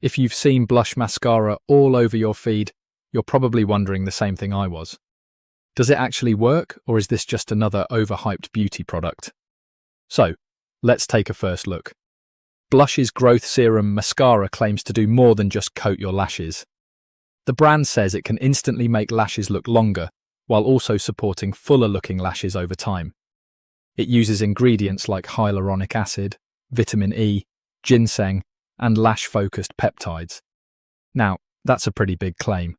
If you've seen Blush Mascara all over your feed, you're probably wondering the same thing I was. Does it actually work, or is this just another overhyped beauty product? So, let's take a first look. Blush's Growth Serum Mascara claims to do more than just coat your lashes. The brand says it can instantly make lashes look longer, while also supporting fuller-looking lashes over time. It uses ingredients like hyaluronic acid, vitamin E, ginseng, and lash-focused peptides. Now, that's a pretty big claim.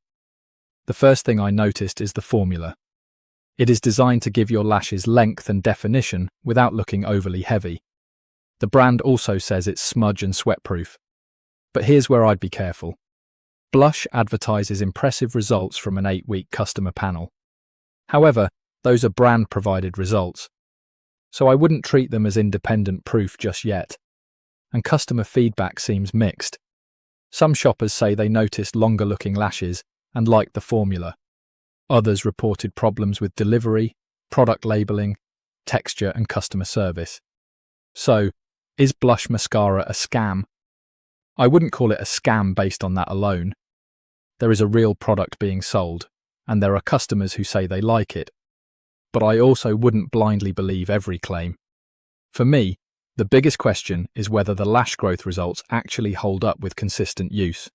The first thing I noticed is the formula. It is designed to give your lashes length and definition without looking overly heavy. The brand also says it's smudge and sweat-proof. But here's where I'd be careful. Blush advertises impressive results from an 8-week customer panel. However, those are brand-provided results, so I wouldn't treat them as independent proof just yet. And customer feedback seems mixed. Some shoppers say they noticed longer-looking lashes and liked the formula. Others reported problems with delivery, product labeling, texture, and customer service. So, is Blush Mascara a scam? I wouldn't call it a scam based on that alone. There is a real product being sold, and there are customers who say they like it. But I also wouldn't blindly believe every claim. For me, the biggest question is whether the lash growth results actually hold up with consistent use.